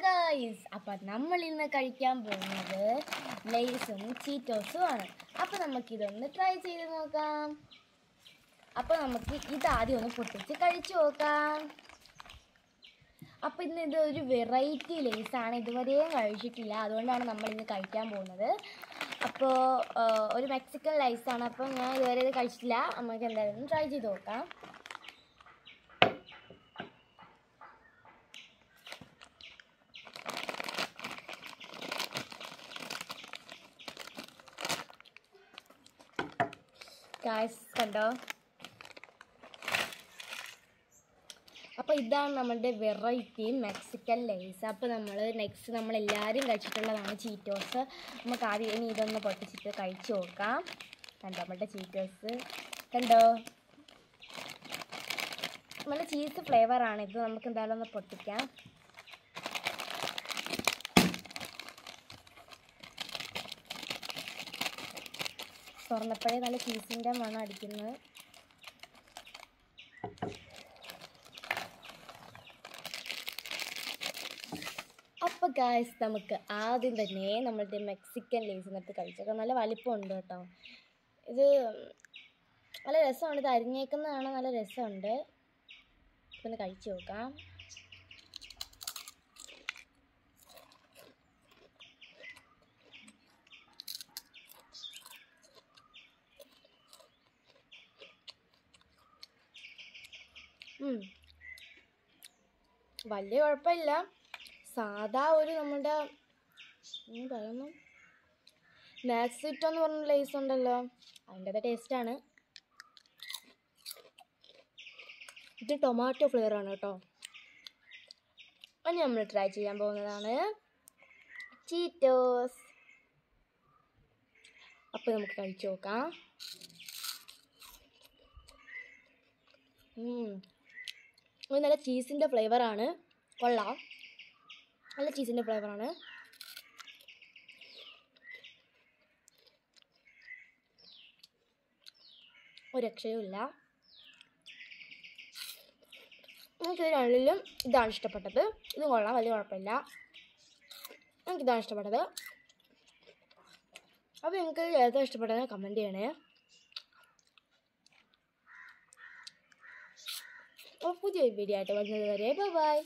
Guys, അപ്പം നമ്മൾ ഇന്ന് കഴിക്കാൻ പോകുന്നത് ലേസും ചീറ്റോസും ആണ്. അപ്പം നമുക്കിതൊന്ന് ട്രൈ ചെയ്ത് നോക്കാം. അപ്പം നമുക്ക് ഇതാദ്യം ഒന്ന് പൊട്ടിച്ച് കഴിച്ചു നോക്കാം. അപ്പം ഇന്ന് ഇതൊരു വെറൈറ്റി ലേസാണ്, ഇതുവരെയും കഴിച്ചിട്ടില്ല, അതുകൊണ്ടാണ് നമ്മൾ ഇന്ന് കഴിക്കാൻ പോകുന്നത്. അപ്പോൾ ഒരു മെക്സിക്കൻ ലൈസാണ്. അപ്പം ഞാൻ ഇതുവരെ ഇത് കഴിച്ചിട്ടില്ല, നമുക്ക് എന്തായാലും ട്രൈ ചെയ്ത് നോക്കാം. ഗൈസ് കണ്ടോ? അപ്പോൾ ഇതാണ് നമ്മുടെ വെറൈറ്റി മെക്സിക്കൻ ലേസ്. അപ്പോൾ നമ്മളെല്ലാവരും കഴിച്ചിട്ടുള്ളതാണ് ചീറ്റോസ്. നമുക്ക് ആദ്യം ഇനി ഇതൊന്ന് പൊട്ടിച്ചിട്ട് കഴിച്ചു നോക്കാം. കണ്ടോ നമ്മുടെ ചീറ്റോസ്? കണ്ടോ? നല്ല ചീസ് ഫ്ലേവറാണ് ഇത്. നമുക്ക് എന്തായാലും ഒന്ന് പൊട്ടിക്കാം. തുറന്നപ്പോഴേ നല്ല ചീസിൻ്റെ മണം അടിക്കുന്നത്. അപ്പോൾ ഗായ്സ്, നമുക്ക് ആദ്യം തന്നെ നമ്മളുടെ മെക്സിക്കൻ ലേസ് എന്നിട്ട് കഴിച്ചേക്കാം. നല്ല വലിപ്പമുണ്ട് കേട്ടോ. ഇത് നല്ല രസമുണ്ട്. ഇത് അരിഞ്ഞേക്കുന്നതാണ്, നല്ല രസമുണ്ട്. ഇതൊന്ന് കഴിച്ചു നോക്കാം. വലിയ കുഴപ്പമില്ല. സാധാ ഒരു നമ്മുടെ പറയുന്നു മാക്സിറ്റോ എന്ന് പറഞ്ഞ ലേസ് ഉണ്ടല്ലോ, അതിൻ്റെ ടേസ്റ്റാണ്. ഇത് ടൊമാറ്റോ ഫ്ലേവറാണ് കേട്ടോ. ഇനി നമ്മൾ ട്രൈ ചെയ്യാൻ പോകുന്നതാണ് ചീറ്റോസ്. അപ്പോൾ നമുക്ക് കഴിച്ചു നോക്കാം. ഇത് നല്ല ചീസിൻ്റെ ഫ്ലേവറാണ്. കൊള്ളാം, നല്ല ചീസിൻ്റെ ഫ്ലേവറാണ്. ഒരു രക്ഷയുമില്ല. എനിക്കിത് രണ്ടിലും ഇതാണ് ഇഷ്ടപ്പെട്ടത്. ഇതും കൊള്ളാം, വലിയ കുഴപ്പമില്ല. എനിക്കിതാണ് ഇഷ്ടപ്പെട്ടത്. അപ്പോൾ നിങ്ങൾക്ക് ഏതാ ഇഷ്ടപ്പെട്ടത് കമൻറ്റ് ചെയ്യണേ. അപ്പോൾ പുതിയൊരു വീഡിയോ ആയിട്ട് വരുന്നത് വരെ ബൈ.